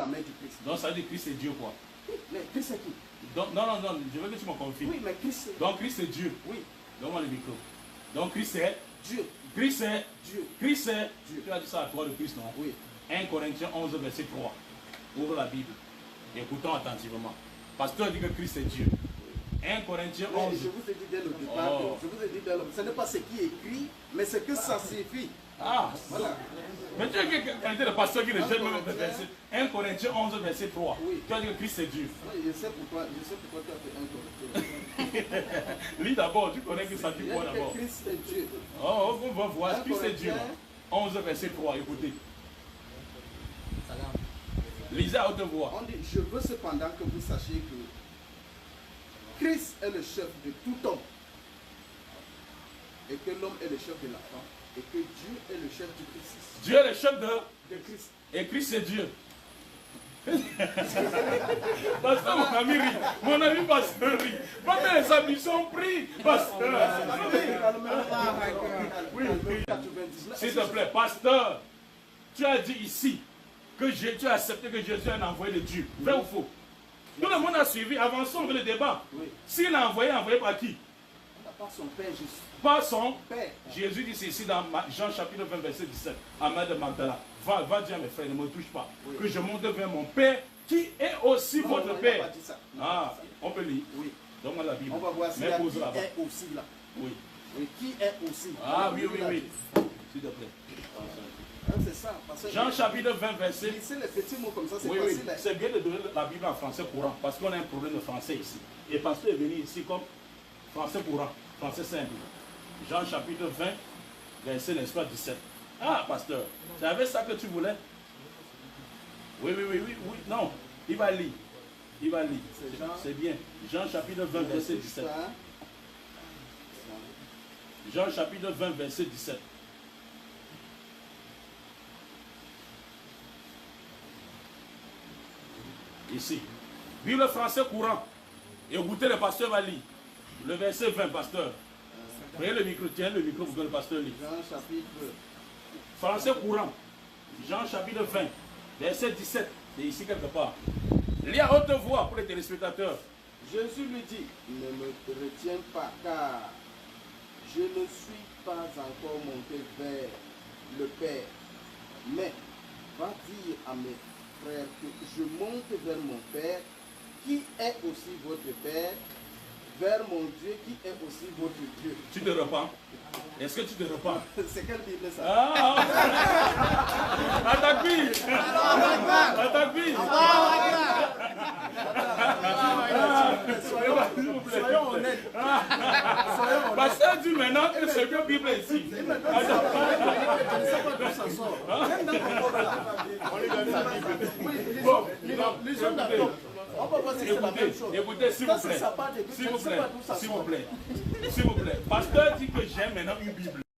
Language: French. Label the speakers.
Speaker 1: la main du Christ.
Speaker 2: Donc ça veut dire que Christ c'est Dieu quoi.
Speaker 1: Oui, mais Christ c'est qui?
Speaker 2: Donc, non, je veux que tu me confirmes.
Speaker 1: Oui, mais Christ c'est...
Speaker 2: Donc Christ c'est Dieu.
Speaker 1: Oui.
Speaker 2: Donne-moi le micro. Donc Christ c'est
Speaker 1: Dieu.
Speaker 2: Christ c'est
Speaker 1: Dieu.
Speaker 2: Christ c'est
Speaker 1: Dieu.
Speaker 2: Tu as dit ça à toi de Christ, non?
Speaker 1: Oui.
Speaker 2: 1 Corinthiens 11, verset 3. Ouvre la Bible. Écoutons attentivement. Pasteur dit que Christ c'est Dieu. 1 Corinthiens 11.
Speaker 1: Je vous ai dit dès le départ, je vous ai dit dès le... ce n'est pas ce qui est écrit, mais ce que ça signifie.
Speaker 2: Ah,
Speaker 1: voilà.
Speaker 2: Mais tu as qualité de pasteur qui rejette même le verset. 1 Corinthiens 11, verset 3.
Speaker 1: Oui.
Speaker 2: Tu as dit que Christ c'est Dieu.
Speaker 1: Oui, je sais pourquoi tu as fait 1 Corinthiens.
Speaker 2: Lis d'abord, tu connais que ça dit quoi d'abord?
Speaker 1: Christ c'est Dieu.
Speaker 2: Oh, on va voir. Christ c'est Dieu. 11, verset 3, écoutez. Lisez à haute voix.
Speaker 1: On dit, je veux cependant que vous sachiez que Christ est le chef de tout homme. Et que l'homme est le chef de la femme. Et que Dieu est le chef du Christ.
Speaker 2: Dieu est le chef
Speaker 1: de Christ.
Speaker 2: Et Christ c'est Dieu. Pasteur, mon ami rit. Mon ami pasteur rit. Pas les amis sont pris. Pasteur. Oui. S'il te plaît, pasteur, tu as dit ici que tu as accepté que Jésus est un envoyé de Dieu. Vrai ou faux? Tout le monde a suivi. Avançons avec le débat.
Speaker 1: Oui.
Speaker 2: S'il est envoyé par qui?
Speaker 1: Par son Père Jésus.
Speaker 2: Par son
Speaker 1: Père.
Speaker 2: Jésus dit ceci dans Jean chapitre 20, verset 17. À Mère de Magdala. Va dire à mes frères, ne me touche pas. Oui. Que je monte vers mon Père qui est aussi votre Père.
Speaker 1: Pas dit ça.
Speaker 2: Ah, on peut lire.
Speaker 1: Oui.
Speaker 2: Donne-moi la Bible.
Speaker 1: On va voir si qui est aussi là.
Speaker 2: Oui.
Speaker 1: Oui. Qui est aussi.
Speaker 2: Ah oui. S'il te plaît.
Speaker 1: C'est ça.
Speaker 2: Jean chapitre 20, verset.
Speaker 1: C'est les petits mots comme ça, c'est
Speaker 2: facile. Oui. C'est bien de donner la Bible en français courant parce qu'on a un problème de français ici. Et pasteur est venu ici comme français courant, français simple. Jean chapitre 20, verset, n'est-ce pas, 17. Ah, pasteur, c'est avec ça que tu voulais? Oui. Non, il va lire. C'est bien. Jean chapitre 20, verset 17. Jean chapitre 20, verset 17. Ici. Bible français courant. Et écoutez, le pasteur va lire. Le verset 20, pasteur. Prenez le micro, tiens le micro pour que le pasteur lit.
Speaker 1: Jean chapitre.
Speaker 2: Français courant. Jean chapitre 20, verset 17. C'est ici quelque part. Lis à haute voix pour les téléspectateurs.
Speaker 1: Jésus lui dit, ne me retiens pas, car je ne suis pas encore monté vers le Père. Mais va dire à mes frères que je monte vers mon Père, qui est aussi votre Père, vers mon Dieu, qui est aussi votre Dieu.
Speaker 2: Tu te repens? Est-ce que tu te repens?
Speaker 1: C'est quelle Bible ça?
Speaker 2: Attaque-lui!
Speaker 1: Soyons honnêtes.
Speaker 2: Pasteur dit maintenant que c'est que Bible ici.
Speaker 1: Je ne sais pas d'où ça sort. Même dans mon corps là.
Speaker 2: On lui donne la Bible.
Speaker 1: Oui, les gens d'accord. On peut voir si c'est la même chose.
Speaker 2: Écoutez, s'il vous plaît. S'il vous plaît. Pasteur dit que j'aime maintenant une Bible.